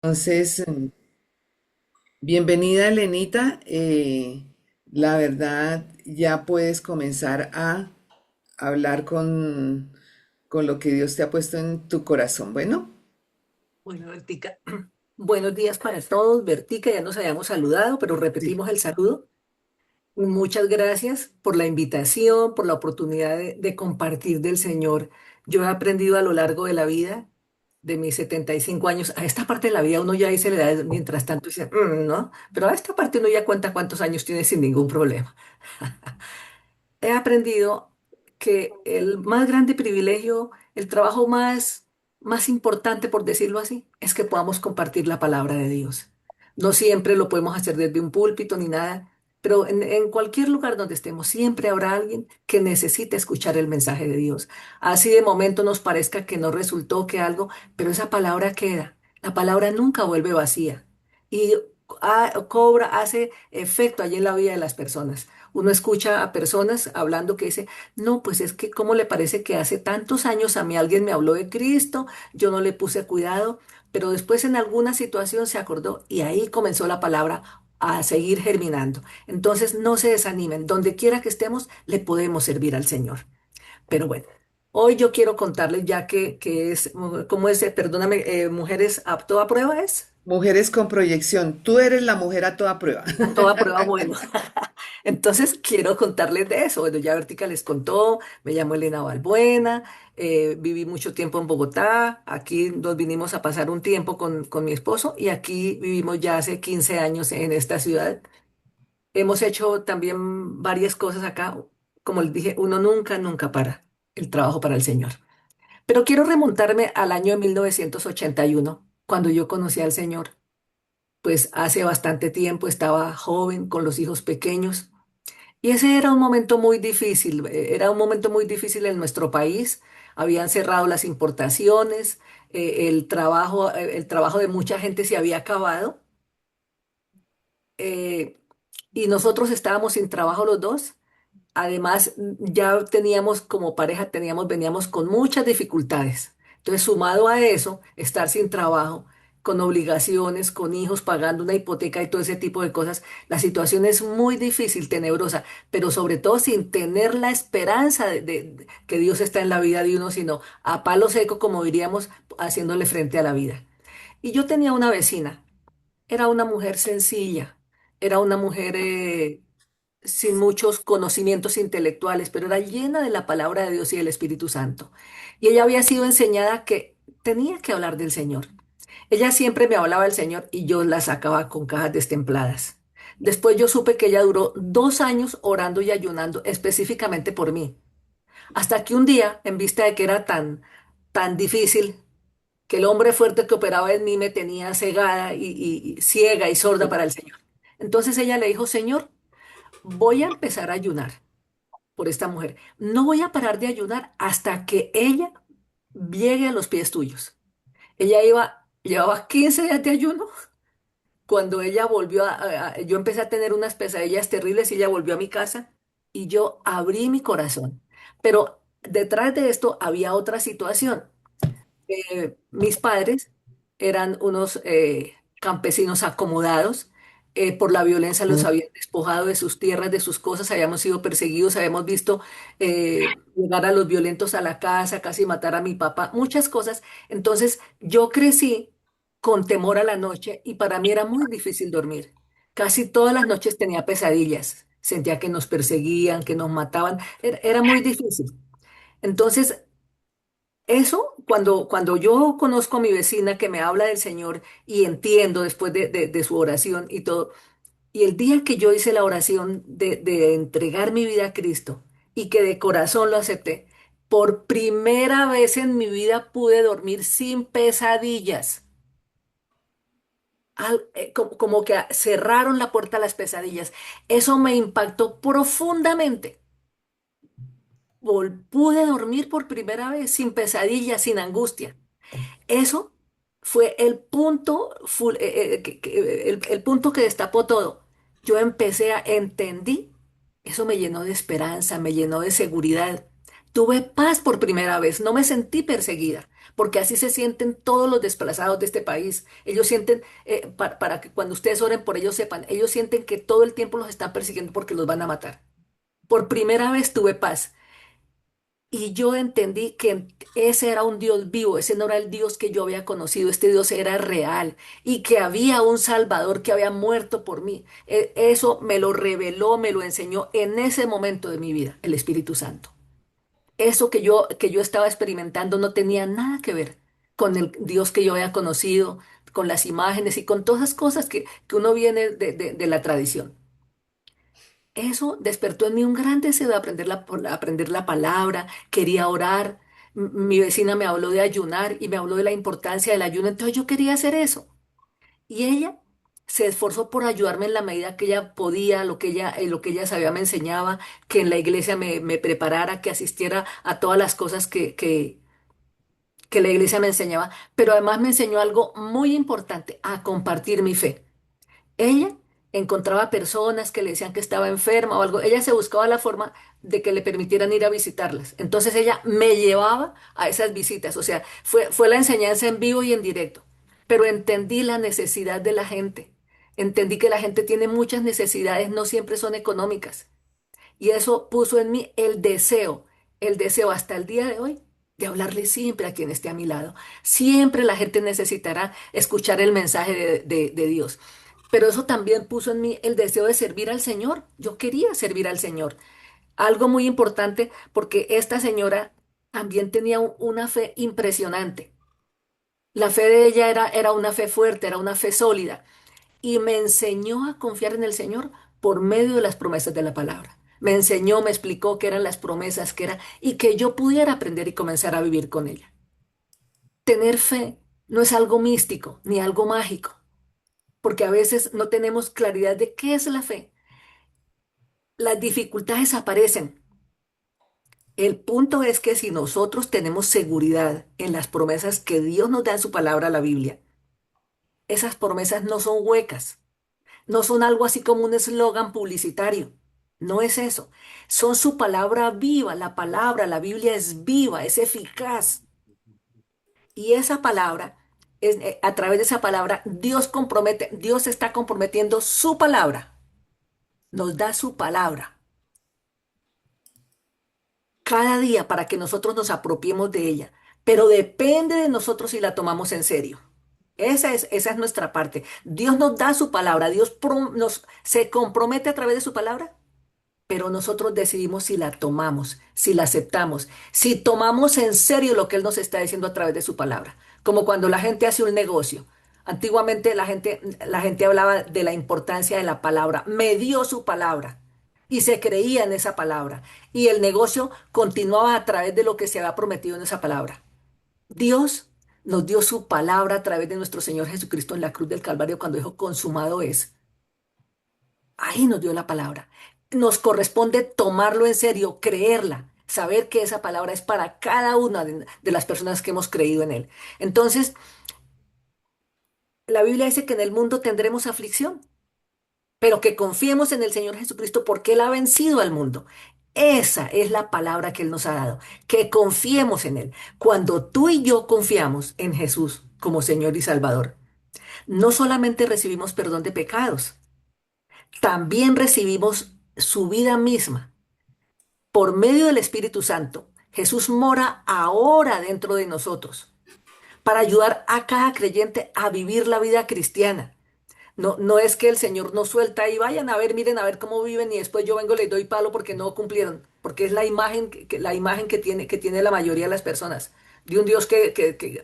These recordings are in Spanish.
Entonces, bienvenida Elenita. La verdad, ya puedes comenzar a hablar con lo que Dios te ha puesto en tu corazón. Bueno, Bueno, Bertica, buenos días para todos. Bertica, ya nos habíamos saludado, pero sí. repetimos el saludo. Muchas gracias por la invitación, por la oportunidad de compartir del Señor. Yo he aprendido a lo largo de la vida, de mis 75 años, a esta parte de la vida uno ya dice la edad, mientras tanto dice, ¿no? Pero a esta parte uno ya cuenta cuántos años tiene sin ningún problema. He aprendido que el más grande privilegio, el trabajo más importante, por decirlo así, es que podamos compartir la palabra de Dios. No siempre lo podemos hacer desde un púlpito ni nada, pero en cualquier lugar donde estemos, siempre habrá alguien que necesite escuchar el mensaje de Dios. Así de momento nos parezca que no resultó que algo, pero esa palabra queda. La palabra nunca vuelve vacía y hace efecto allí en la vida de las personas. Uno escucha a personas hablando que dice, no, pues es que cómo le parece que hace tantos años a mí alguien me habló de Cristo, yo no le puse cuidado, pero después en alguna situación se acordó y ahí comenzó la palabra a seguir germinando. Entonces no se desanimen, donde quiera que estemos, le podemos servir al Señor. Pero bueno, hoy yo quiero contarles ya que es, ¿cómo es? Perdóname, mujeres a toda prueba es. Mujeres con proyección. Tú eres la mujer a toda prueba. A toda prueba, bueno. Entonces quiero contarles de eso. Bueno, ya Vertica les contó, me llamo Elena Balbuena, viví mucho tiempo en Bogotá, aquí nos vinimos a pasar un tiempo con mi esposo y aquí vivimos ya hace 15 años en esta ciudad. Hemos hecho también varias cosas acá. Como les dije, uno nunca para el trabajo para el Señor. Pero quiero remontarme al año de 1981, cuando yo conocí al Señor. Pues hace bastante tiempo estaba joven, con los hijos pequeños. Y ese era un momento muy difícil, era un momento muy difícil en nuestro país. Habían cerrado las importaciones, el trabajo de mucha gente se había acabado, eh, y nosotros estábamos sin trabajo los dos. Además, ya teníamos como pareja, veníamos con muchas dificultades. Entonces, sumado a eso, estar sin trabajo, con obligaciones, con hijos, pagando una hipoteca y todo ese tipo de cosas, la situación es muy difícil, tenebrosa, pero sobre todo sin tener la esperanza de que Dios está en la vida de uno, sino a palo seco, como diríamos, haciéndole frente a la vida. Y yo tenía una vecina, era una mujer sencilla, era una mujer sin muchos conocimientos intelectuales, pero era llena de la palabra de Dios y del Espíritu Santo. Y ella había sido enseñada que tenía que hablar del Señor. Ella siempre me hablaba del Señor y yo la sacaba con cajas destempladas. Después yo supe que ella duró 2 años orando y ayunando específicamente por mí. Hasta que un día, en vista de que era tan difícil, que el hombre fuerte que operaba en mí me tenía cegada y ciega y sorda para el Señor. Entonces ella le dijo, Señor, voy a empezar a ayunar por esta mujer. No voy a parar de ayudar hasta que ella llegue a los pies tuyos. Llevaba 15 días de ayuno. Cuando ella volvió yo empecé a tener unas pesadillas terribles y ella volvió a mi casa y yo abrí mi corazón. Pero detrás de esto había otra situación. Mis padres eran unos campesinos acomodados. Por la violencia los Mm. habían despojado de sus tierras, de sus cosas, habíamos sido perseguidos, habíamos visto llegar a los violentos a la casa, casi matar a mi papá, muchas cosas. Entonces yo crecí con temor a la noche y para mí era muy difícil dormir. Casi todas las noches tenía pesadillas, sentía que nos perseguían, que nos mataban, era muy difícil. Entonces eso, cuando yo conozco a mi vecina que me habla del Señor y entiendo después de su oración y todo, y el día que yo hice la oración de entregar mi vida a Cristo y que de corazón lo acepté, por primera vez en mi vida pude dormir sin pesadillas. Como que cerraron la puerta a las pesadillas. Eso me impactó profundamente. Pude dormir por primera vez sin pesadillas, sin angustia. Eso fue el punto que destapó todo. Entendí, eso me llenó de esperanza, me llenó de seguridad. Tuve paz por primera vez, no me sentí perseguida, porque así se sienten todos los desplazados de este país. Ellos sienten, para que cuando ustedes oren por ellos sepan, ellos sienten que todo el tiempo los están persiguiendo porque los van a matar. Por primera vez tuve paz. Y yo entendí que ese era un Dios vivo, ese no era el Dios que yo había conocido, este Dios era real y que había un Salvador que había muerto por mí. Eso me lo reveló, me lo enseñó en ese momento de mi vida, el Espíritu Santo. Eso que yo estaba experimentando no tenía nada que ver con el Dios que yo había conocido, con las imágenes y con todas esas cosas que uno viene de la tradición. Eso despertó en mí un gran deseo de aprender la palabra, quería orar. Mi vecina me habló de ayunar y me habló de la importancia del ayuno, entonces yo quería hacer eso. Y ella se esforzó por ayudarme en la medida que ella podía, lo que ella sabía me enseñaba, que en la iglesia me preparara, que asistiera a todas las cosas que la iglesia me enseñaba, pero además me enseñó algo muy importante, a compartir mi fe. Ella encontraba personas que le decían que estaba enferma o algo. Ella se buscaba la forma de que le permitieran ir a visitarlas. Entonces ella me llevaba a esas visitas. O sea, fue la enseñanza en vivo y en directo. Pero entendí la necesidad de la gente. Entendí que la gente tiene muchas necesidades, no siempre son económicas. Y eso puso en mí el deseo hasta el día de hoy de hablarle siempre a quien esté a mi lado. Siempre la gente necesitará escuchar el mensaje de Dios. Pero eso también puso en mí el deseo de servir al Señor. Yo quería servir al Señor. Algo muy importante porque esta señora también tenía una fe impresionante. La fe de ella era una fe fuerte, era una fe sólida y me enseñó a confiar en el Señor por medio de las promesas de la palabra. Me enseñó, me explicó qué eran las promesas, qué era, y que yo pudiera aprender y comenzar a vivir con ella. Tener fe no es algo místico ni algo mágico, porque a veces no tenemos claridad de qué es la fe. Las dificultades aparecen. El punto es que si nosotros tenemos seguridad en las promesas que Dios nos da en su palabra, la Biblia, esas promesas no son huecas. No son algo así como un eslogan publicitario. No es eso. Son su palabra viva. La palabra, la Biblia es viva, es eficaz. Y esa palabra, a través de esa palabra, Dios está comprometiendo su palabra. Nos da su palabra cada día para que nosotros nos apropiemos de ella. Pero depende de nosotros si la tomamos en serio. Esa es nuestra parte. Dios nos da su palabra. Se compromete a través de su palabra, pero nosotros decidimos si la tomamos, si la aceptamos, si tomamos en serio lo que Él nos está diciendo a través de su palabra. Como cuando la gente hace un negocio. Antiguamente la gente hablaba de la importancia de la palabra. Me dio su palabra y se creía en esa palabra. Y el negocio continuaba a través de lo que se había prometido en esa palabra. Dios nos dio su palabra a través de nuestro Señor Jesucristo en la cruz del Calvario cuando dijo, consumado es. Ahí nos dio la palabra. Nos corresponde tomarlo en serio, creerla, saber que esa palabra es para cada una de las personas que hemos creído en Él. Entonces, la Biblia dice que en el mundo tendremos aflicción, pero que confiemos en el Señor Jesucristo porque Él ha vencido al mundo. Esa es la palabra que Él nos ha dado, que confiemos en Él. Cuando tú y yo confiamos en Jesús como Señor y Salvador, no solamente recibimos perdón de pecados, también recibimos su vida misma. Por medio del Espíritu Santo, Jesús mora ahora dentro de nosotros para ayudar a cada creyente a vivir la vida cristiana. No, no es que el Señor nos suelta y vayan a ver, miren a ver cómo viven y después yo vengo y les doy palo porque no cumplieron, porque es la imagen la imagen que tiene la mayoría de las personas de un Dios que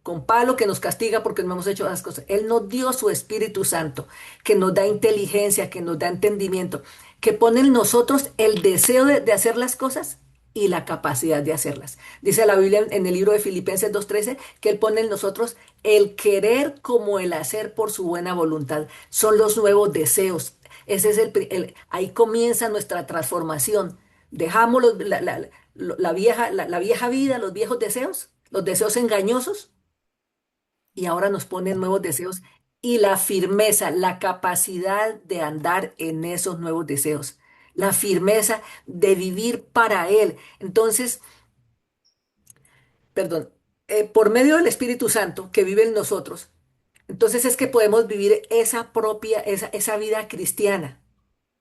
con palo que nos castiga porque no hemos hecho las cosas. Él nos dio su Espíritu Santo, que nos da inteligencia, que nos da entendimiento, que pone en nosotros el deseo de hacer las cosas y la capacidad de hacerlas. Dice la Biblia en el libro de Filipenses 2:13 que Él pone en nosotros el querer como el hacer por su buena voluntad. Son los nuevos deseos. Ese es ahí comienza nuestra transformación. Dejamos la vieja vida, los viejos deseos, los deseos engañosos y ahora nos ponen nuevos deseos y la firmeza, la capacidad de andar en esos nuevos deseos. la firmeza de vivir para Él. Entonces, perdón, por medio del Espíritu Santo que vive en nosotros, entonces es que podemos vivir esa vida cristiana.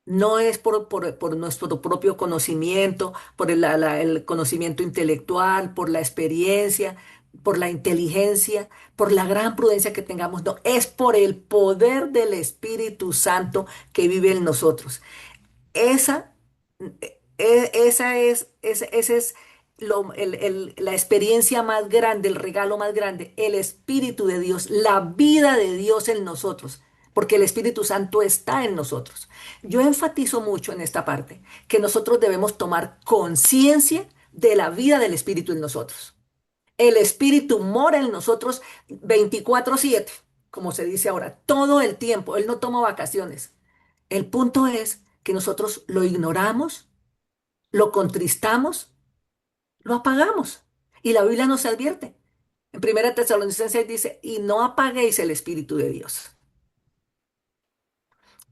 No es por nuestro propio conocimiento, por el conocimiento intelectual, por la experiencia, por la inteligencia, por la gran prudencia que tengamos. No, es por el poder del Espíritu Santo que vive en nosotros. Esa, esa es la experiencia más grande, el regalo más grande, el Espíritu de Dios, la vida de Dios en nosotros, porque el Espíritu Santo está en nosotros. Yo enfatizo mucho en esta parte que nosotros debemos tomar conciencia de la vida del Espíritu en nosotros. El Espíritu mora en nosotros 24/7, como se dice ahora, todo el tiempo. Él no toma vacaciones. El punto es que nosotros lo ignoramos, lo contristamos, lo apagamos. Y la Biblia nos advierte. En Primera Tesalonicenses dice, y no apaguéis el Espíritu de Dios.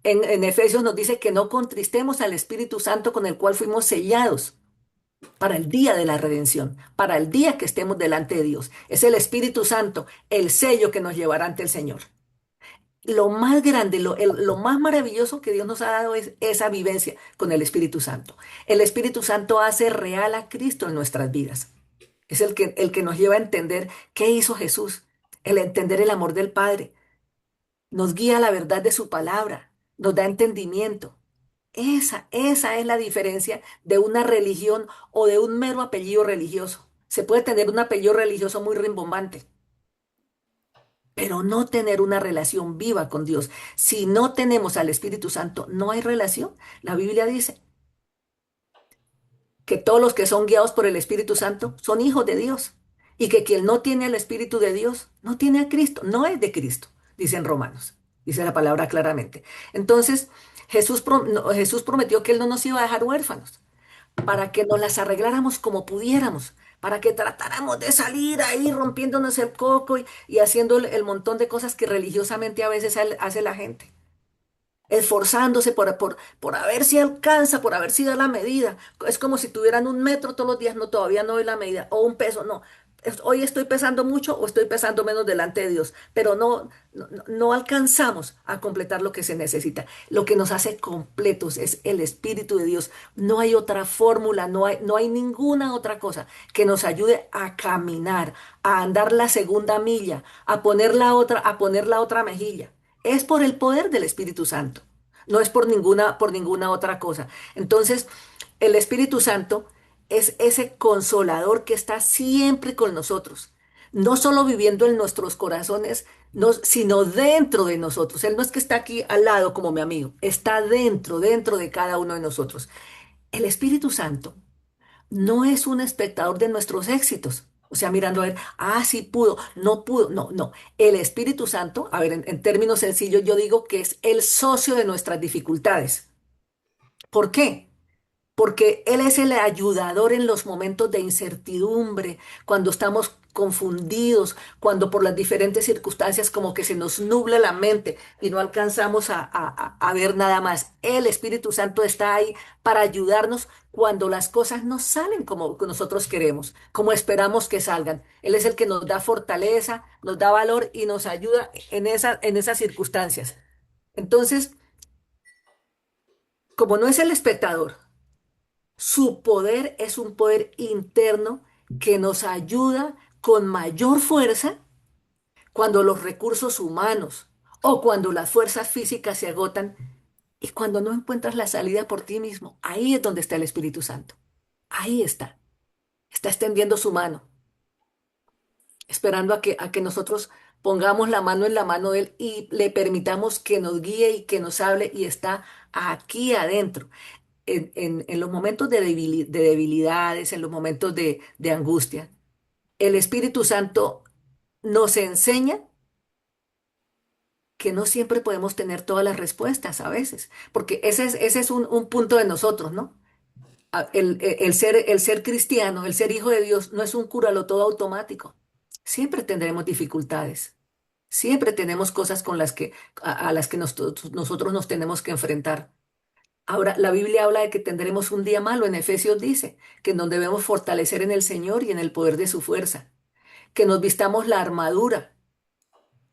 En Efesios nos dice que no contristemos al Espíritu Santo con el cual fuimos sellados para el día de la redención, para el día que estemos delante de Dios. Es el Espíritu Santo, el sello que nos llevará ante el Señor. Lo más grande, lo más maravilloso que Dios nos ha dado es esa vivencia con el Espíritu Santo. El Espíritu Santo hace real a Cristo en nuestras vidas. Es el que nos lleva a entender qué hizo Jesús, el entender el amor del Padre. Nos guía a la verdad de su palabra, nos da entendimiento. Esa es la diferencia de una religión o de un mero apellido religioso. Se puede tener un apellido religioso muy rimbombante, pero no tener una relación viva con Dios. Si no tenemos al Espíritu Santo, no hay relación. La Biblia dice que todos los que son guiados por el Espíritu Santo son hijos de Dios y que quien no tiene al Espíritu de Dios no tiene a Cristo, no es de Cristo, dicen Romanos, dice la palabra claramente. Entonces, Jesús prometió que Él no nos iba a dejar huérfanos, para que nos las arregláramos como pudiéramos, para que tratáramos de salir ahí rompiéndonos el coco y haciendo el montón de cosas que religiosamente a veces hace la gente, esforzándose por a ver si alcanza, por a ver si da la medida. Es como si tuvieran 1 metro todos los días, no, todavía no doy la medida, o 1 peso, no. Hoy estoy pesando mucho o estoy pesando menos delante de Dios, pero no alcanzamos a completar lo que se necesita. Lo que nos hace completos es el Espíritu de Dios. No hay otra fórmula, no hay ninguna otra cosa que nos ayude a caminar, a andar la segunda milla, a poner la otra mejilla. Es por el poder del Espíritu Santo, no es por ninguna otra cosa. Entonces, el Espíritu Santo es ese consolador que está siempre con nosotros, no solo viviendo en nuestros corazones, no, sino dentro de nosotros. Él no es que está aquí al lado como mi amigo, está dentro de cada uno de nosotros. El Espíritu Santo no es un espectador de nuestros éxitos. O sea, mirando a ver, sí pudo, no pudo, no, no. El Espíritu Santo, a ver, en términos sencillos, yo digo que es el socio de nuestras dificultades. ¿Por qué? Porque Él es el ayudador en los momentos de incertidumbre, cuando estamos confundidos, cuando por las diferentes circunstancias como que se nos nubla la mente y no alcanzamos a ver nada más. El Espíritu Santo está ahí para ayudarnos cuando las cosas no salen como nosotros queremos, como esperamos que salgan. Él es el que nos da fortaleza, nos da valor y nos ayuda en esas circunstancias. Entonces, como no es el espectador, su poder es un poder interno que nos ayuda con mayor fuerza cuando los recursos humanos o cuando las fuerzas físicas se agotan y cuando no encuentras la salida por ti mismo. Ahí es donde está el Espíritu Santo. Ahí está. Está extendiendo su mano, esperando a que nosotros pongamos la mano en la mano de Él y le permitamos que nos guíe y que nos hable y está aquí adentro. En los momentos de debilidades, en los momentos de angustia, el Espíritu Santo nos enseña que no siempre podemos tener todas las respuestas a veces, porque ese es un punto de nosotros, ¿no? El ser cristiano, el ser hijo de Dios, no es un cúralo todo automático. Siempre tendremos dificultades, siempre tenemos cosas a las que nosotros nos tenemos que enfrentar. Ahora, la Biblia habla de que tendremos un día malo. En Efesios dice que nos debemos fortalecer en el Señor y en el poder de su fuerza, que nos vistamos la armadura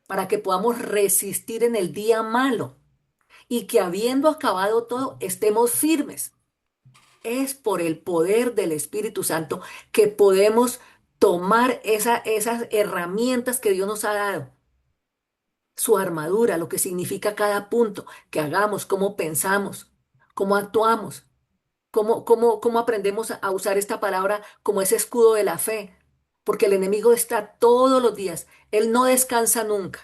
para que podamos resistir en el día malo y que habiendo acabado todo, estemos firmes. Es por el poder del Espíritu Santo que podemos tomar esas herramientas que Dios nos ha dado, su armadura, lo que significa cada punto que hagamos, cómo pensamos, cómo actuamos, cómo aprendemos a usar esta palabra como ese escudo de la fe, porque el enemigo está todos los días, él no descansa nunca.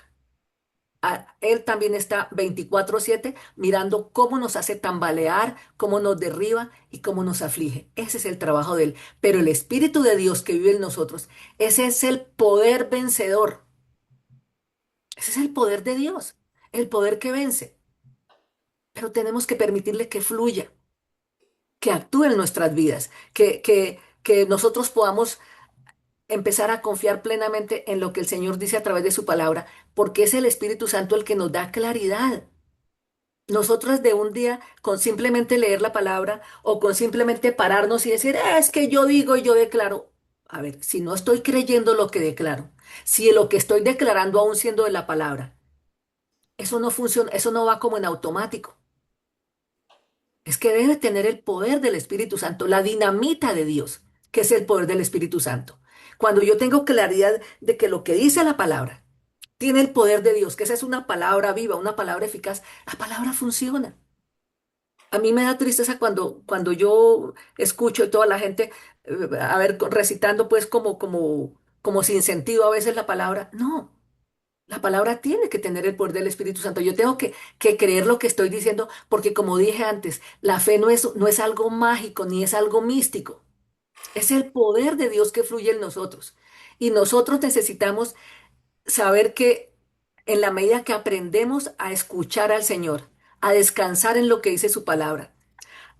Él también está 24/7 mirando cómo nos hace tambalear, cómo nos derriba y cómo nos aflige. Ese es el trabajo de él. Pero el Espíritu de Dios que vive en nosotros, ese es el poder vencedor. Ese es el poder de Dios, el poder que vence. Pero tenemos que permitirle que fluya, que actúe en nuestras vidas, que nosotros podamos empezar a confiar plenamente en lo que el Señor dice a través de su palabra, porque es el Espíritu Santo el que nos da claridad. Nosotras de un día, con simplemente leer la palabra o con simplemente pararnos y decir, "Ah, es que yo digo y yo declaro". A ver, si no estoy creyendo lo que declaro, si lo que estoy declarando aún siendo de la palabra, eso no funciona, eso no va como en automático. Es que debe tener el poder del Espíritu Santo, la dinamita de Dios, que es el poder del Espíritu Santo. Cuando yo tengo claridad de que lo que dice la palabra tiene el poder de Dios, que esa es una palabra viva, una palabra eficaz, la palabra funciona. A mí me da tristeza cuando yo escucho y toda la gente, a ver, recitando pues como sin sentido a veces la palabra. No, la palabra tiene que tener el poder del Espíritu Santo. Yo tengo que creer lo que estoy diciendo porque como dije antes, la fe no es algo mágico ni es algo místico. Es el poder de Dios que fluye en nosotros. Y nosotros necesitamos saber que en la medida que aprendemos a escuchar al Señor, a descansar en lo que dice su palabra,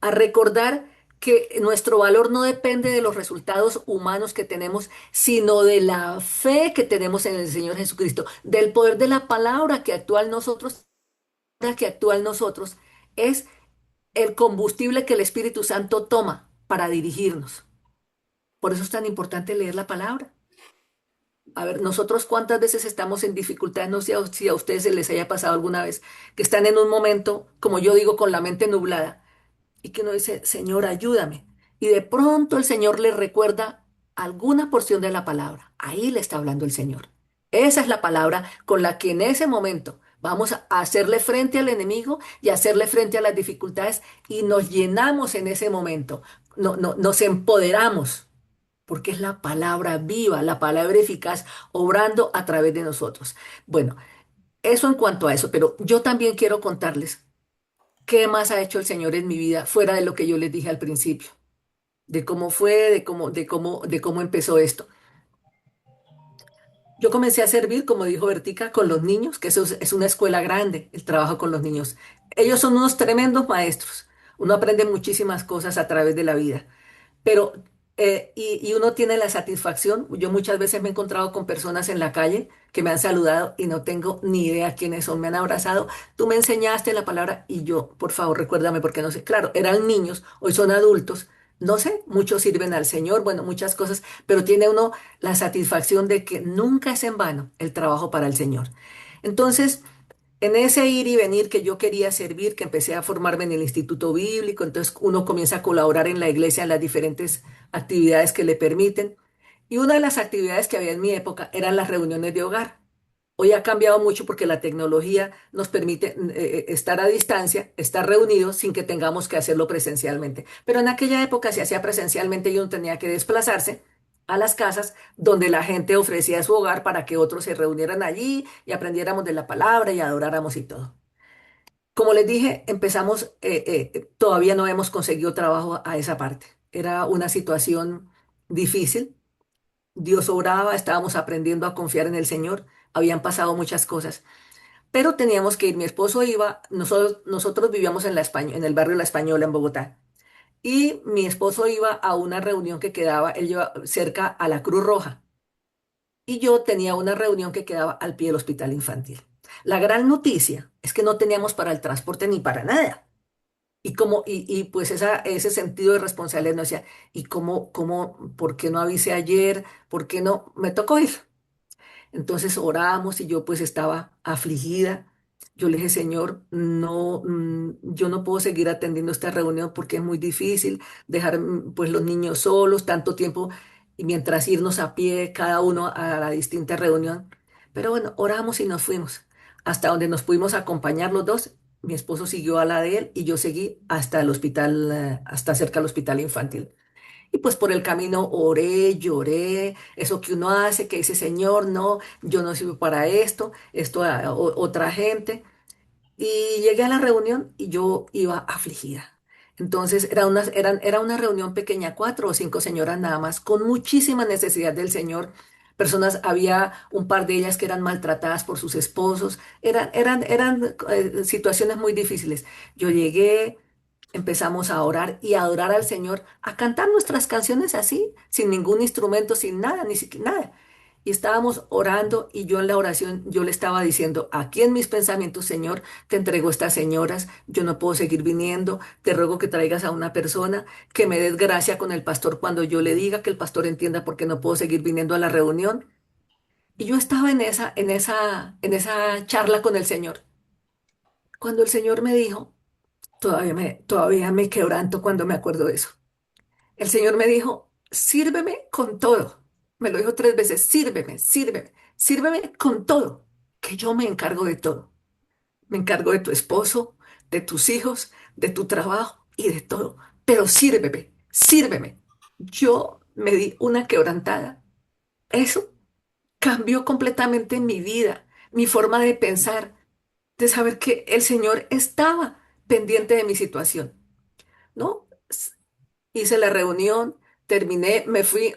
a recordar que nuestro valor no depende de los resultados humanos que tenemos, sino de la fe que tenemos en el Señor Jesucristo, del poder de la palabra que actúa en nosotros, es el combustible que el Espíritu Santo toma para dirigirnos. Por eso es tan importante leer la palabra. A ver, nosotros cuántas veces estamos en dificultades, no sé si a ustedes se les haya pasado alguna vez, que están en un momento, como yo digo, con la mente nublada y que uno dice, Señor, ayúdame. Y de pronto el Señor le recuerda alguna porción de la palabra. Ahí le está hablando el Señor. Esa es la palabra con la que en ese momento vamos a hacerle frente al enemigo y hacerle frente a las dificultades y nos llenamos en ese momento. No, no, nos empoderamos porque es la palabra viva, la palabra eficaz, obrando a través de nosotros. Bueno, eso en cuanto a eso, pero yo también quiero contarles qué más ha hecho el Señor en mi vida fuera de lo que yo les dije al principio, de cómo fue, de cómo empezó esto. Yo comencé a servir, como dijo Bertica, con los niños, que eso es una escuela grande, el trabajo con los niños. Ellos son unos tremendos maestros. Uno aprende muchísimas cosas a través de la vida. Pero, y uno tiene la satisfacción, yo muchas veces me he encontrado con personas en la calle que me han saludado y no tengo ni idea quiénes son, me han abrazado, tú me enseñaste la palabra y yo, por favor, recuérdame porque no sé, claro, eran niños, hoy son adultos, no sé, muchos sirven al Señor, bueno, muchas cosas, pero tiene uno la satisfacción de que nunca es en vano el trabajo para el Señor. Entonces, en ese ir y venir que yo quería servir, que empecé a formarme en el Instituto Bíblico, entonces uno comienza a colaborar en la iglesia en las diferentes actividades que le permiten. Y una de las actividades que había en mi época eran las reuniones de hogar. Hoy ha cambiado mucho porque la tecnología nos permite estar a distancia, estar reunidos sin que tengamos que hacerlo presencialmente. Pero en aquella época se hacía presencialmente y uno tenía que desplazarse a las casas donde la gente ofrecía su hogar para que otros se reunieran allí y aprendiéramos de la palabra y adoráramos y todo. Como les dije, empezamos, todavía no hemos conseguido trabajo a esa parte. Era una situación difícil. Dios obraba, estábamos aprendiendo a confiar en el Señor, habían pasado muchas cosas, pero teníamos que ir. Mi esposo iba, nosotros vivíamos en el barrio La Española, en Bogotá, y mi esposo iba a una reunión que quedaba, él iba cerca a la Cruz Roja, y yo tenía una reunión que quedaba al pie del hospital infantil. La gran noticia es que no teníamos para el transporte ni para nada. Y pues ese sentido de responsabilidad no decía, ¿y por qué no avisé ayer? ¿Por qué no? Me tocó ir. Entonces oramos y yo pues estaba afligida. Yo le dije, Señor, no, yo no puedo seguir atendiendo esta reunión porque es muy difícil dejar pues los niños solos tanto tiempo y mientras irnos a pie cada uno a la distinta reunión. Pero bueno, oramos y nos fuimos hasta donde nos pudimos acompañar los dos. Mi esposo siguió a la de él y yo seguí hasta el hospital, hasta cerca del hospital infantil. Y pues por el camino oré, lloré, eso que uno hace, que dice, Señor, no, yo no sirvo para esto a otra gente. Y llegué a la reunión y yo iba afligida. Entonces era una reunión pequeña, 4 o 5 señoras nada más, con muchísima necesidad del Señor. Personas, había un par de ellas que eran maltratadas por sus esposos, eran situaciones muy difíciles. Yo llegué, empezamos a orar y a adorar al Señor, a cantar nuestras canciones así, sin ningún instrumento, sin nada, ni siquiera nada. Y estábamos orando y yo en la oración, yo le estaba diciendo, aquí en mis pensamientos, Señor, te entrego estas señoras, yo no puedo seguir viniendo, te ruego que traigas a una persona, que me des gracia con el pastor cuando yo le diga, que el pastor entienda por qué no puedo seguir viniendo a la reunión. Y yo estaba en esa charla con el Señor, cuando el Señor me dijo, todavía me quebranto cuando me acuerdo de eso. El Señor me dijo, sírveme con todo. Me lo dijo 3 veces, sírveme, sírveme, sírveme con todo, que yo me encargo de todo. Me encargo de tu esposo, de tus hijos, de tu trabajo y de todo. Pero sírveme, sírveme. Yo me di una quebrantada. Eso cambió completamente mi vida, mi forma de pensar, de saber que el Señor estaba pendiente de mi situación, ¿no? Hice la reunión, terminé, me fui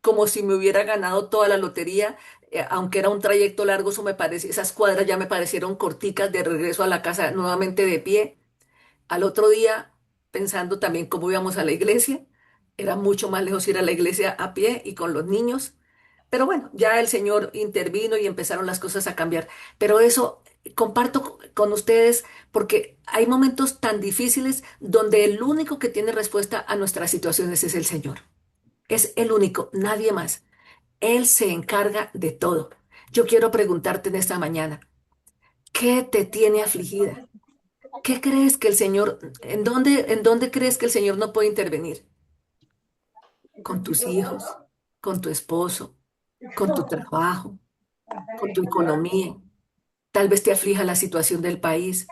como si me hubiera ganado toda la lotería, aunque era un trayecto largo, esas cuadras ya me parecieron corticas de regreso a la casa nuevamente de pie. Al otro día, pensando también cómo íbamos a la iglesia, era mucho más lejos ir a la iglesia a pie y con los niños. Pero bueno, ya el Señor intervino y empezaron las cosas a cambiar. Pero eso comparto con ustedes porque hay momentos tan difíciles donde el único que tiene respuesta a nuestras situaciones es el Señor. Es el único, nadie más. Él se encarga de todo. Yo quiero preguntarte en esta mañana, ¿qué te tiene afligida? ¿Qué crees que el Señor, en dónde crees que el Señor no puede intervenir? ¿Con tus hijos, con tu esposo, con tu trabajo, con tu economía? Tal vez te aflija la situación del país.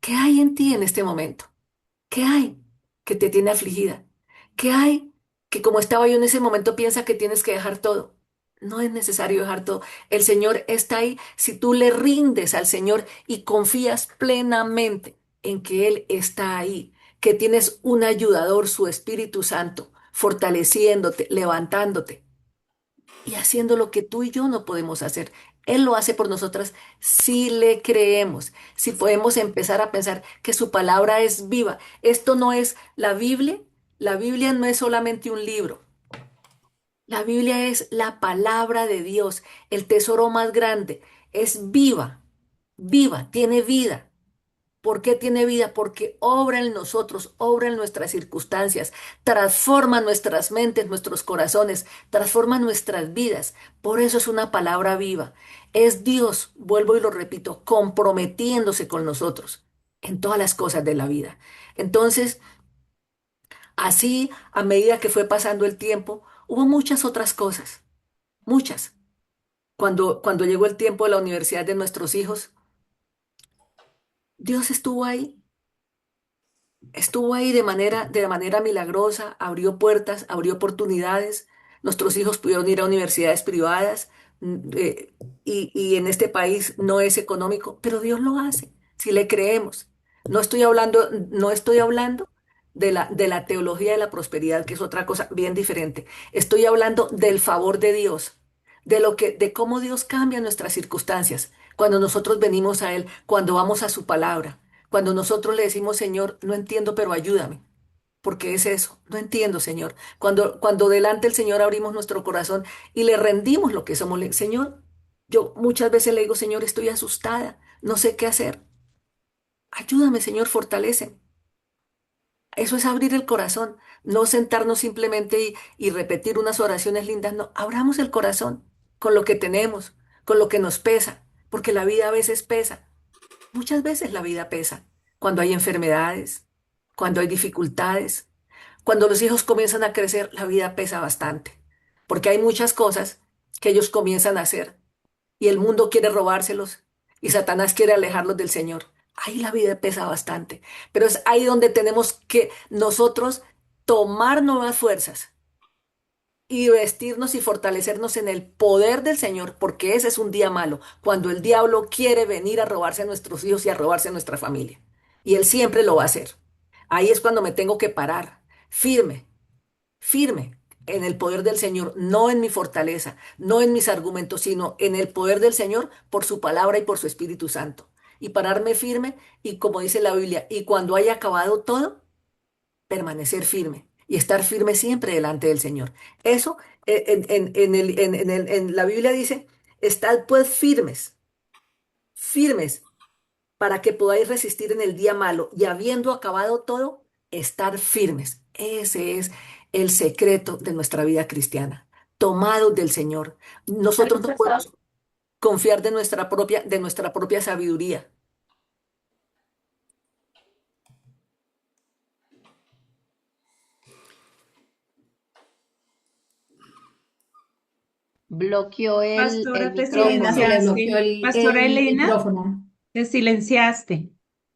¿Qué hay en ti en este momento? ¿Qué hay que te tiene afligida? ¿Qué hay que como estaba yo en ese momento piensa que tienes que dejar todo? No es necesario dejar todo. El Señor está ahí si tú le rindes al Señor y confías plenamente en que Él está ahí, que tienes un ayudador, su Espíritu Santo, fortaleciéndote, levantándote y haciendo lo que tú y yo no podemos hacer. Él lo hace por nosotras si le creemos, si podemos empezar a pensar que su palabra es viva. Esto no es la Biblia no es solamente un libro. La Biblia es la palabra de Dios, el tesoro más grande. Es viva, viva, tiene vida. ¿Por qué tiene vida? Porque obra en nosotros, obra en nuestras circunstancias, transforma nuestras mentes, nuestros corazones, transforma nuestras vidas. Por eso es una palabra viva. Es Dios, vuelvo y lo repito, comprometiéndose con nosotros en todas las cosas de la vida. Entonces, así, a medida que fue pasando el tiempo, hubo muchas otras cosas, muchas. Cuando llegó el tiempo de la universidad de nuestros hijos, Dios estuvo ahí. Estuvo ahí de manera milagrosa, abrió puertas, abrió oportunidades. Nuestros hijos pudieron ir a universidades privadas y en este país no es económico, pero Dios lo hace, si le creemos. No estoy hablando de la teología de la prosperidad, que es otra cosa bien diferente. Estoy hablando del favor de Dios, de cómo Dios cambia nuestras circunstancias cuando nosotros venimos a Él, cuando vamos a su palabra. Cuando nosotros le decimos, Señor, no entiendo, pero ayúdame, porque es eso, no entiendo, Señor. Cuando delante del Señor abrimos nuestro corazón y le rendimos lo que somos, Señor, yo muchas veces le digo, Señor, estoy asustada, no sé qué hacer. Ayúdame, Señor, fortalece. Eso es abrir el corazón, no sentarnos simplemente y repetir unas oraciones lindas, no, abramos el corazón con lo que tenemos, con lo que nos pesa, porque la vida a veces pesa, muchas veces la vida pesa, cuando hay enfermedades, cuando hay dificultades, cuando los hijos comienzan a crecer, la vida pesa bastante, porque hay muchas cosas que ellos comienzan a hacer y el mundo quiere robárselos y Satanás quiere alejarlos del Señor. Ahí la vida pesa bastante, pero es ahí donde tenemos que nosotros tomar nuevas fuerzas y vestirnos y fortalecernos en el poder del Señor, porque ese es un día malo, cuando el diablo quiere venir a robarse a nuestros hijos y a robarse a nuestra familia. Y él siempre lo va a hacer. Ahí es cuando me tengo que parar, firme, firme en el poder del Señor, no en mi fortaleza, no en mis argumentos, sino en el poder del Señor por su palabra y por su Espíritu Santo. Y pararme firme y como dice la Biblia, y cuando haya acabado todo, permanecer firme y estar firme siempre delante del Señor. Eso en la Biblia dice, estad pues firmes, firmes para que podáis resistir en el día malo y habiendo acabado todo, estar firmes. Ese es el secreto de nuestra vida cristiana, tomados del Señor. Nosotros no podemos confiar de nuestra propia sabiduría. Bloqueó el Pastora, te micrófono, le bloqueó silenciaste. Pastora el Elena, micrófono. te silenciaste.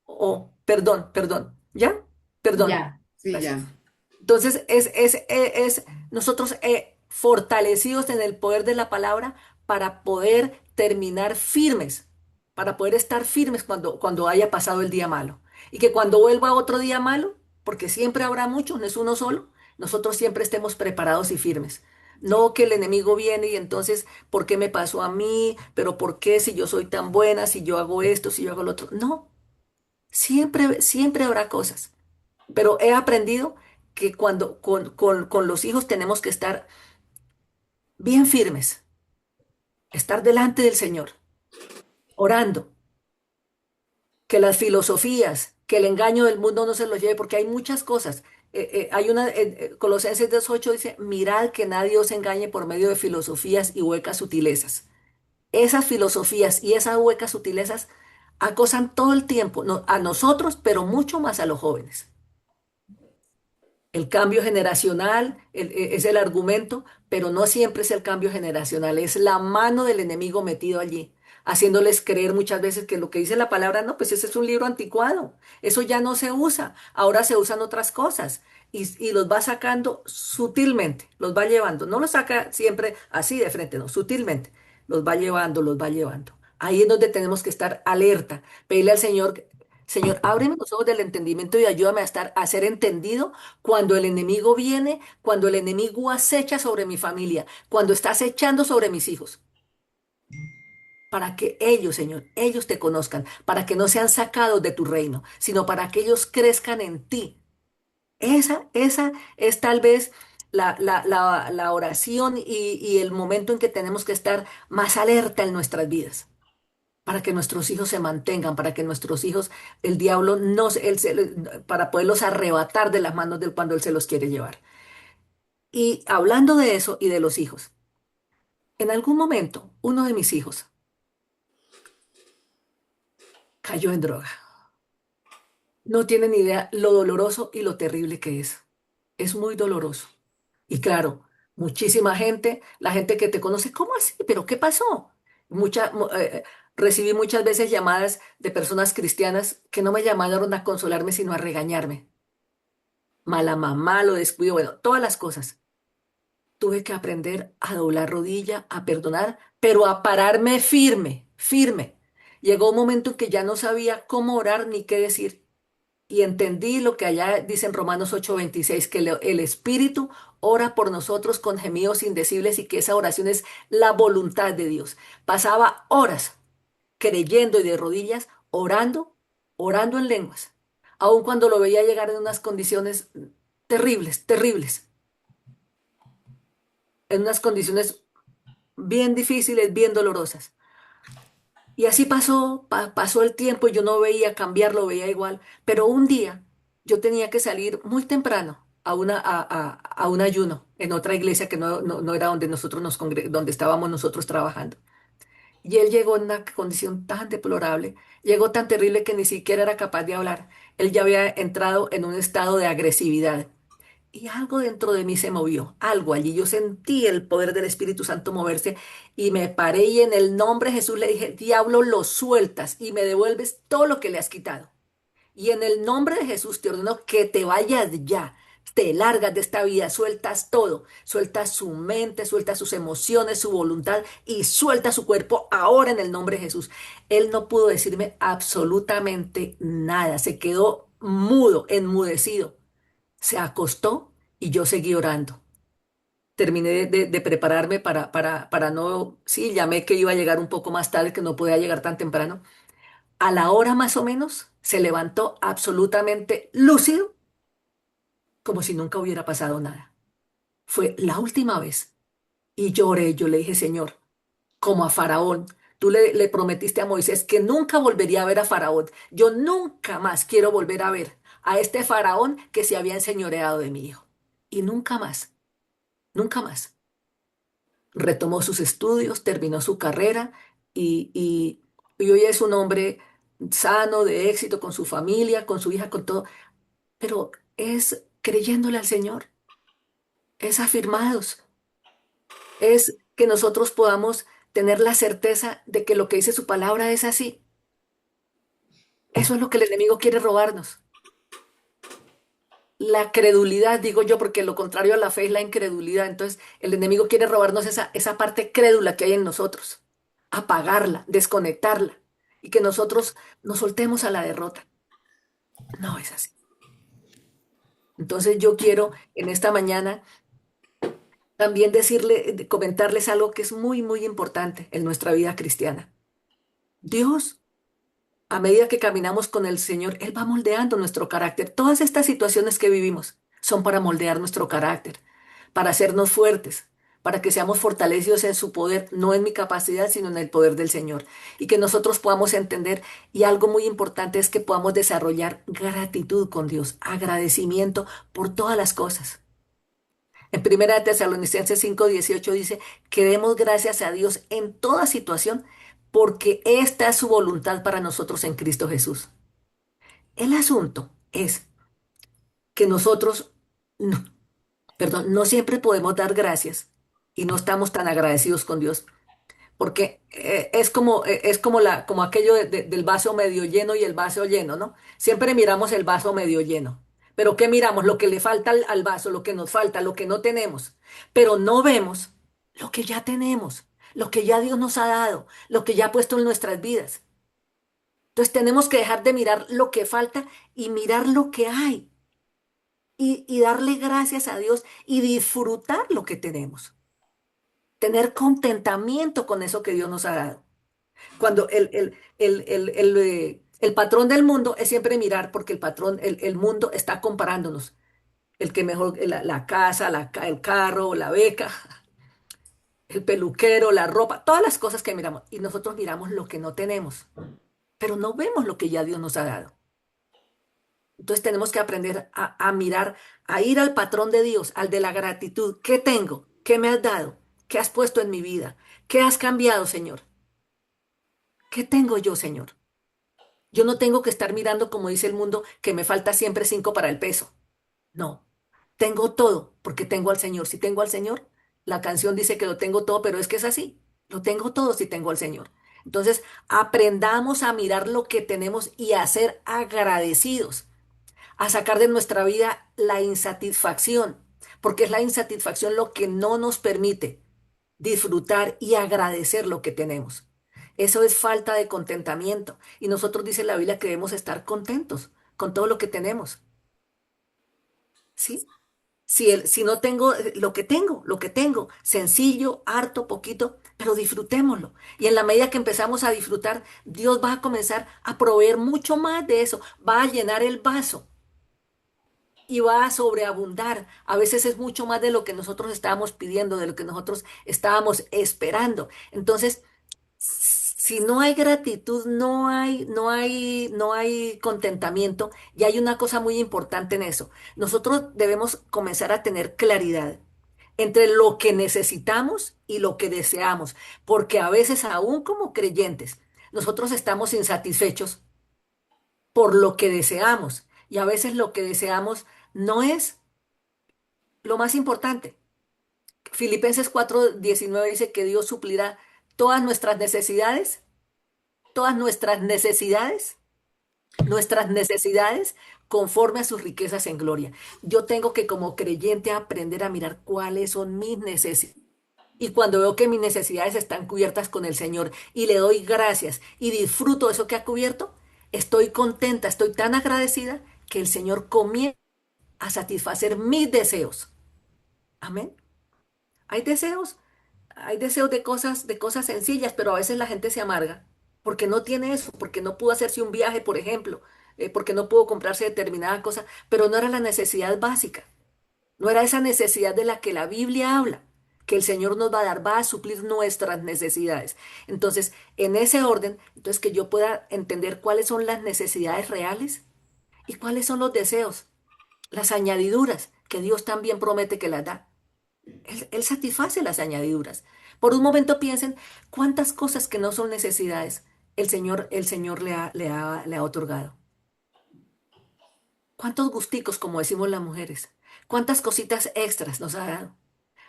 Oh, perdón, perdón. ¿Ya? Perdón. Ya. Sí, Gracias. ya. Entonces, es nosotros fortalecidos en el poder de la palabra para poder terminar firmes, para poder estar firmes cuando haya pasado el día malo. Y que cuando vuelva otro día malo, porque siempre habrá muchos, no es uno solo, nosotros siempre estemos preparados y firmes. No que el enemigo viene y entonces, ¿por qué me pasó a mí? ¿Pero por qué si yo soy tan buena, si yo hago esto, si yo hago lo otro? No, siempre, siempre habrá cosas. Pero he aprendido que cuando con los hijos tenemos que estar bien firmes, estar delante del Señor, orando, que las filosofías, que el engaño del mundo no se los lleve, porque hay muchas cosas. Hay una, Colosenses 2:8 dice, mirad que nadie os engañe por medio de filosofías y huecas sutilezas. Esas filosofías y esas huecas sutilezas acosan todo el tiempo, a nosotros, pero mucho más a los jóvenes. El cambio generacional es el argumento, pero no siempre es el cambio generacional, es la mano del enemigo metido allí, haciéndoles creer muchas veces que lo que dice la palabra, no, pues ese es un libro anticuado, eso ya no se usa, ahora se usan otras cosas y los va sacando sutilmente, los va llevando, no los saca siempre así de frente, no, sutilmente, los va llevando, los va llevando. Ahí es donde tenemos que estar alerta, pedirle al Señor, Señor, ábreme los ojos del entendimiento y ayúdame a ser entendido cuando el enemigo viene, cuando el enemigo acecha sobre mi familia, cuando está acechando sobre mis hijos, para que ellos, Señor, ellos te conozcan, para que no sean sacados de tu reino, sino para que ellos crezcan en ti. Esa es tal vez la oración y el momento en que tenemos que estar más alerta en nuestras vidas. Para que nuestros hijos se mantengan, para que nuestros hijos, el diablo no, para poderlos arrebatar de las manos de cuando él se los quiere llevar. Y hablando de eso y de los hijos, en algún momento uno de mis hijos cayó en droga. No tienen idea lo doloroso y lo terrible que es. Es muy doloroso. Y claro, muchísima gente, la gente que te conoce, ¿cómo así? ¿Pero qué pasó? Recibí muchas veces llamadas de personas cristianas que no me llamaron a consolarme, sino a regañarme. Mala mamá, lo descuido, bueno, todas las cosas. Tuve que aprender a doblar rodilla, a perdonar, pero a pararme firme, firme. Llegó un momento en que ya no sabía cómo orar ni qué decir. Y entendí lo que allá dice en Romanos 8:26, que el Espíritu ora por nosotros con gemidos indecibles y que esa oración es la voluntad de Dios. Pasaba horas creyendo y de rodillas, orando, orando en lenguas, aun cuando lo veía llegar en unas condiciones terribles, terribles, en unas condiciones bien difíciles, bien dolorosas. Y así pasó el tiempo y yo no veía cambiar, lo veía igual. Pero un día yo tenía que salir muy temprano a un ayuno en otra iglesia que no era donde nosotros donde estábamos nosotros trabajando. Y él llegó en una condición tan deplorable, llegó tan terrible que ni siquiera era capaz de hablar. Él ya había entrado en un estado de agresividad. Y algo dentro de mí se movió, algo allí. Yo sentí el poder del Espíritu Santo moverse y me paré y en el nombre de Jesús le dije, diablo, lo sueltas y me devuelves todo lo que le has quitado. Y en el nombre de Jesús te ordeno que te vayas ya, te largas de esta vida, sueltas todo, sueltas su mente, sueltas sus emociones, su voluntad y suelta su cuerpo ahora en el nombre de Jesús. Él no pudo decirme absolutamente nada, se quedó mudo, enmudecido, se acostó y yo seguí orando. Terminé de prepararme para no, sí, llamé que iba a llegar un poco más tarde, que no podía llegar tan temprano. A la hora más o menos se levantó absolutamente lúcido, como si nunca hubiera pasado nada. Fue la última vez. Y lloré, yo le dije, Señor, como a Faraón, tú le prometiste a Moisés que nunca volvería a ver a Faraón. Yo nunca más quiero volver a ver a este Faraón que se había enseñoreado de mi hijo. Y nunca más, nunca más. Retomó sus estudios, terminó su carrera y hoy es un hombre sano, de éxito con su familia, con su hija, con todo, pero es creyéndole al Señor, es afirmados, es que nosotros podamos tener la certeza de que lo que dice su palabra es así. Eso es lo que el enemigo quiere robarnos. La credulidad, digo yo, porque lo contrario a la fe es la incredulidad. Entonces, el enemigo quiere robarnos esa parte crédula que hay en nosotros, apagarla, desconectarla y que nosotros nos soltemos a la derrota. No es así. Entonces, yo quiero en esta mañana también comentarles algo que es muy, muy importante en nuestra vida cristiana. Dios, a medida que caminamos con el Señor, Él va moldeando nuestro carácter. Todas estas situaciones que vivimos son para moldear nuestro carácter, para hacernos fuertes, para que seamos fortalecidos en su poder, no en mi capacidad, sino en el poder del Señor. Y que nosotros podamos entender, y algo muy importante es que podamos desarrollar gratitud con Dios, agradecimiento por todas las cosas. En Primera de Tesalonicenses 5:18 dice que demos gracias a Dios en toda situación porque esta es su voluntad para nosotros en Cristo Jesús. El asunto es que nosotros, no, perdón, no siempre podemos dar gracias y no estamos tan agradecidos con Dios porque como aquello del vaso medio lleno y el vaso lleno, ¿no? Siempre miramos el vaso medio lleno. Pero ¿qué miramos? Lo que le falta al vaso, lo que nos falta, lo que no tenemos. Pero no vemos lo que ya tenemos, lo que ya Dios nos ha dado, lo que ya ha puesto en nuestras vidas. Entonces tenemos que dejar de mirar lo que falta y mirar lo que hay y darle gracias a Dios y disfrutar lo que tenemos. Tener contentamiento con eso que Dios nos ha dado. Cuando el patrón del mundo es siempre mirar, porque el mundo está comparándonos. El que mejor, la casa, el carro, la beca, el peluquero, la ropa, todas las cosas que miramos. Y nosotros miramos lo que no tenemos, pero no vemos lo que ya Dios nos ha dado. Entonces tenemos que aprender a mirar, a ir al patrón de Dios, al de la gratitud. ¿Qué tengo? ¿Qué me has dado? ¿Qué has puesto en mi vida? ¿Qué has cambiado, Señor? ¿Qué tengo yo, Señor? Yo no tengo que estar mirando, como dice el mundo, que me falta siempre 5 para el peso. No, tengo todo porque tengo al Señor. Si tengo al Señor, la canción dice que lo tengo todo, pero es que es así. Lo tengo todo si tengo al Señor. Entonces, aprendamos a mirar lo que tenemos y a ser agradecidos, a sacar de nuestra vida la insatisfacción, porque es la insatisfacción lo que no nos permite disfrutar y agradecer lo que tenemos. Eso es falta de contentamiento. Y nosotros dice la Biblia que debemos estar contentos con todo lo que tenemos. ¿Sí? Si no tengo lo que tengo, sencillo, harto, poquito, pero disfrutémoslo. Y en la medida que empezamos a disfrutar, Dios va a comenzar a proveer mucho más de eso, va a llenar el vaso y va a sobreabundar. A veces es mucho más de lo que nosotros estábamos pidiendo, de lo que nosotros estábamos esperando. Entonces, Si no hay gratitud, no hay contentamiento. Y hay una cosa muy importante en eso. Nosotros debemos comenzar a tener claridad entre lo que necesitamos y lo que deseamos, porque a veces aún como creyentes, nosotros estamos insatisfechos por lo que deseamos y a veces lo que deseamos no es lo más importante. Filipenses 4:19 dice que Dios suplirá todas nuestras necesidades, todas nuestras necesidades conforme a sus riquezas en gloria. Yo tengo que como creyente aprender a mirar cuáles son mis necesidades. Y cuando veo que mis necesidades están cubiertas con el Señor y le doy gracias y disfruto de eso que ha cubierto, estoy contenta, estoy tan agradecida que el Señor comienza a satisfacer mis deseos. Amén. Hay deseos, hay deseos de cosas sencillas, pero a veces la gente se amarga porque no tiene eso, porque no pudo hacerse un viaje, por ejemplo, porque no pudo comprarse determinada cosa, pero no era la necesidad básica. No era esa necesidad de la que la Biblia habla, que el Señor nos va a dar, va a suplir nuestras necesidades. Entonces, en ese orden, entonces que yo pueda entender cuáles son las necesidades reales y cuáles son los deseos, las añadiduras que Dios también promete que las da. Él satisface las añadiduras. Por un momento piensen cuántas cosas que no son necesidades el Señor le ha otorgado. Cuántos gusticos, como decimos las mujeres. Cuántas cositas extras nos ha dado.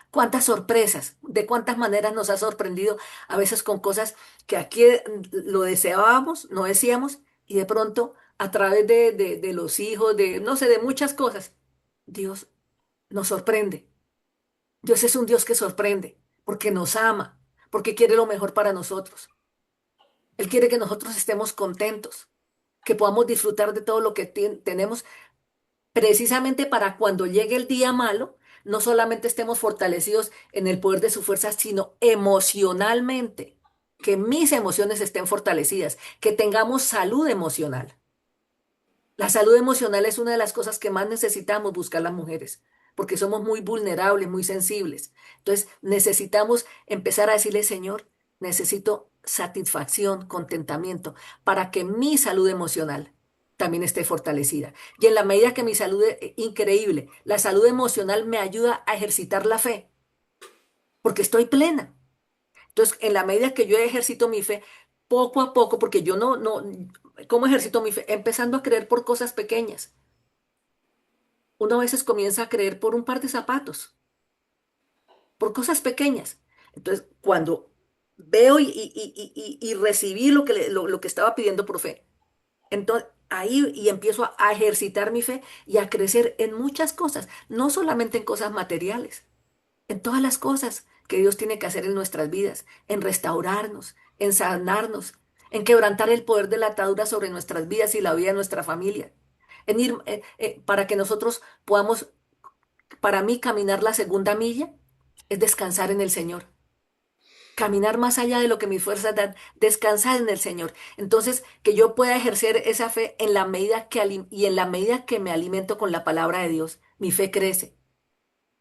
Cuántas sorpresas, de cuántas maneras nos ha sorprendido, a veces con cosas que aquí lo deseábamos, no decíamos, y de pronto a través de los hijos, de no sé, de muchas cosas, Dios nos sorprende. Dios es un Dios que sorprende, porque nos ama, porque quiere lo mejor para nosotros. Él quiere que nosotros estemos contentos, que podamos disfrutar de todo lo que tenemos precisamente para cuando llegue el día malo, no solamente estemos fortalecidos en el poder de su fuerza, sino emocionalmente, que mis emociones estén fortalecidas, que tengamos salud emocional. La salud emocional es una de las cosas que más necesitamos buscar las mujeres, porque somos muy vulnerables, muy sensibles. Entonces necesitamos empezar a decirle, Señor, necesito satisfacción, contentamiento, para que mi salud emocional también esté fortalecida. Y en la medida que mi salud es increíble, la salud emocional me ayuda a ejercitar la fe, porque estoy plena. Entonces, en la medida que yo ejercito mi fe, poco a poco, porque yo ¿cómo ejercito mi fe? Empezando a creer por cosas pequeñas. Uno a veces comienza a creer por un par de zapatos, por cosas pequeñas. Entonces, cuando veo y recibí lo que estaba pidiendo por fe, entonces ahí y empiezo a ejercitar mi fe y a crecer en muchas cosas, no solamente en cosas materiales, en todas las cosas que Dios tiene que hacer en nuestras vidas, en restaurarnos, en sanarnos, en quebrantar el poder de la atadura sobre nuestras vidas y la vida de nuestra familia, en ir para que nosotros podamos, para mí, caminar la segunda milla es descansar en el Señor. Caminar más allá de lo que mis fuerzas dan, descansar en el Señor. Entonces, que yo pueda ejercer esa fe en la medida y en la medida que me alimento con la palabra de Dios, mi fe crece.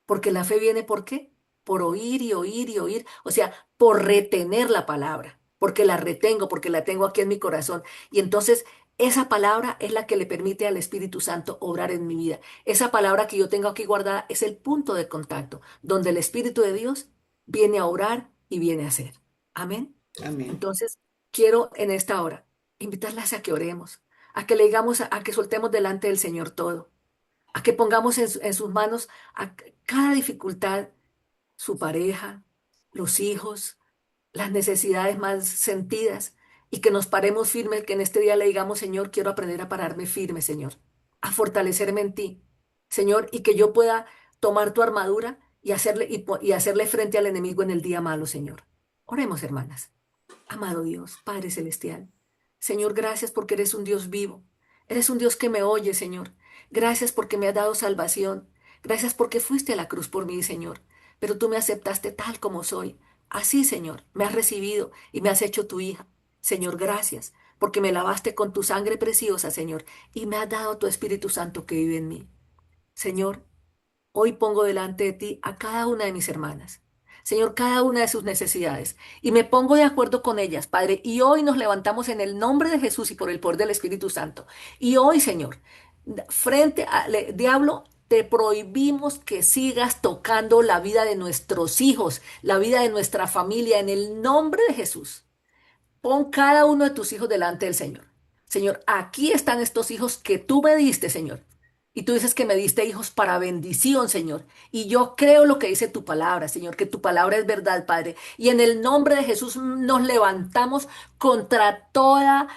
Porque la fe viene, ¿por qué? Por oír y oír y oír. O sea, por retener la palabra. Porque la retengo, porque la tengo aquí en mi corazón. Y entonces esa palabra es la que le permite al Espíritu Santo obrar en mi vida. Esa palabra que yo tengo aquí guardada es el punto de contacto, donde el Espíritu de Dios viene a orar y viene a hacer. Amén. Amén. Entonces, quiero en esta hora invitarlas a que oremos, a que le digamos, a que soltemos delante del Señor todo, a que pongamos en sus manos cada dificultad, su pareja, los hijos, las necesidades más sentidas, y que nos paremos firmes, que en este día le digamos, Señor, quiero aprender a pararme firme, Señor, a fortalecerme en ti, Señor, y que yo pueda tomar tu armadura y hacerle frente al enemigo en el día malo, Señor. Oremos, hermanas. Amado Dios, Padre Celestial, Señor, gracias porque eres un Dios vivo. Eres un Dios que me oye, Señor. Gracias porque me has dado salvación. Gracias porque fuiste a la cruz por mí, Señor. Pero tú me aceptaste tal como soy. Así, Señor, me has recibido y me has hecho tu hija. Señor, gracias porque me lavaste con tu sangre preciosa, Señor, y me has dado tu Espíritu Santo que vive en mí. Señor, hoy pongo delante de ti a cada una de mis hermanas. Señor, cada una de sus necesidades. Y me pongo de acuerdo con ellas, Padre. Y hoy nos levantamos en el nombre de Jesús y por el poder del Espíritu Santo. Y hoy, Señor, frente al diablo, te prohibimos que sigas tocando la vida de nuestros hijos, la vida de nuestra familia, en el nombre de Jesús. Pon cada uno de tus hijos delante del Señor. Señor, aquí están estos hijos que tú me diste, Señor. Y tú dices que me diste hijos para bendición, Señor. Y yo creo lo que dice tu palabra, Señor, que tu palabra es verdad, Padre. Y en el nombre de Jesús nos levantamos contra toda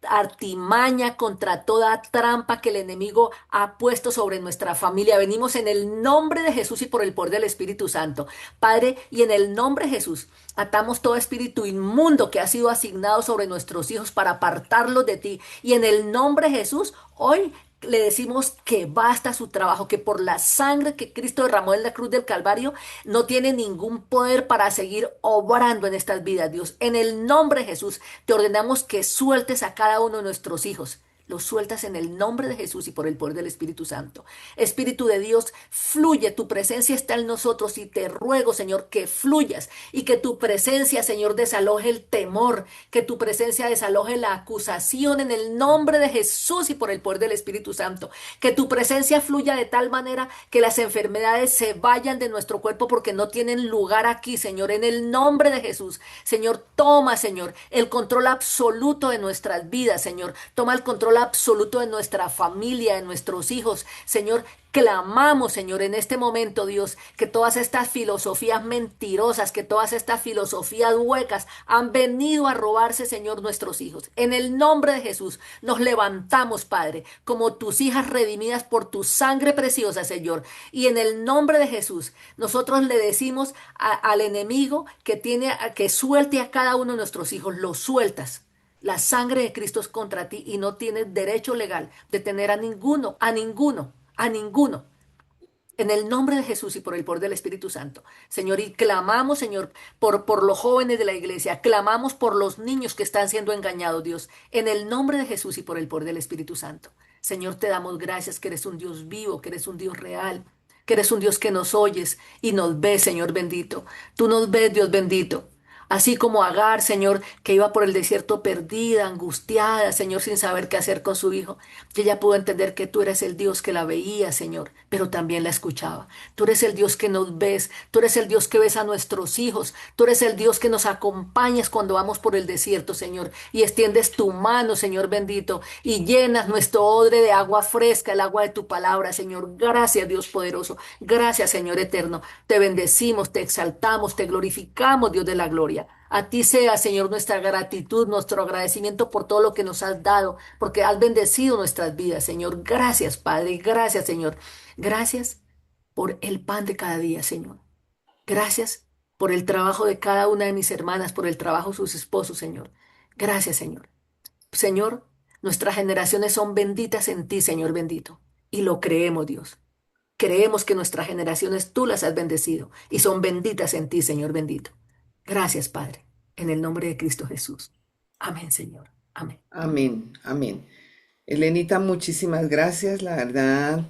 artimaña, contra toda trampa que el enemigo ha puesto sobre nuestra familia. Venimos en el nombre de Jesús y por el poder del Espíritu Santo, Padre, y en el nombre de Jesús atamos todo espíritu inmundo que ha sido asignado sobre nuestros hijos para apartarlos de ti. Y en el nombre de Jesús, hoy le decimos que basta su trabajo, que por la sangre que Cristo derramó en la cruz del Calvario no tiene ningún poder para seguir obrando en estas vidas, Dios. En el nombre de Jesús te ordenamos que sueltes a cada uno de nuestros hijos. Los sueltas en el nombre de Jesús y por el poder del Espíritu Santo. Espíritu de Dios, fluye, tu presencia está en nosotros y te ruego, Señor, que fluyas y que tu presencia, Señor, desaloje el temor, que tu presencia desaloje la acusación en el nombre de Jesús y por el poder del Espíritu Santo. Que tu presencia fluya de tal manera que las enfermedades se vayan de nuestro cuerpo porque no tienen lugar aquí, Señor, en el nombre de Jesús. Señor, toma, Señor, el control absoluto de nuestras vidas, Señor. Toma el control absoluto de nuestra familia, de nuestros hijos. Señor, clamamos, Señor, en este momento, Dios, que todas estas filosofías mentirosas, que todas estas filosofías huecas han venido a robarse, Señor, nuestros hijos. En el nombre de Jesús nos levantamos, Padre, como tus hijas redimidas por tu sangre preciosa, Señor. Y en el nombre de Jesús, nosotros le decimos al enemigo que suelte a cada uno de nuestros hijos. Los sueltas. La sangre de Cristo es contra ti y no tienes derecho legal de tener a ninguno, a ninguno, a ninguno. En el nombre de Jesús y por el poder del Espíritu Santo. Señor, y clamamos, Señor, por los jóvenes de la iglesia. Clamamos por los niños que están siendo engañados, Dios. En el nombre de Jesús y por el poder del Espíritu Santo. Señor, te damos gracias que eres un Dios vivo, que eres un Dios real, que eres un Dios que nos oyes y nos ves, Señor bendito. Tú nos ves, Dios bendito. Así como Agar, Señor, que iba por el desierto perdida, angustiada, Señor, sin saber qué hacer con su hijo. Y ella pudo entender que tú eres el Dios que la veía, Señor, pero también la escuchaba. Tú eres el Dios que nos ves, tú eres el Dios que ves a nuestros hijos, tú eres el Dios que nos acompañas cuando vamos por el desierto, Señor, y extiendes tu mano, Señor bendito, y llenas nuestro odre de agua fresca, el agua de tu palabra, Señor. Gracias, Dios poderoso. Gracias, Señor eterno. Te bendecimos, te exaltamos, te glorificamos, Dios de la gloria. A ti sea, Señor, nuestra gratitud, nuestro agradecimiento por todo lo que nos has dado, porque has bendecido nuestras vidas, Señor. Gracias, Padre. Gracias, Señor. Gracias por el pan de cada día, Señor. Gracias por el trabajo de cada una de mis hermanas, por el trabajo de sus esposos, Señor. Gracias, Señor. Señor, nuestras generaciones son benditas en ti, Señor bendito. Y lo creemos, Dios. Creemos que nuestras generaciones tú las has bendecido y son benditas en ti, Señor bendito. Gracias, Padre, en el nombre de Cristo Jesús. Amén, Señor. Amén. Amén, amén. Elenita, muchísimas gracias. La verdad,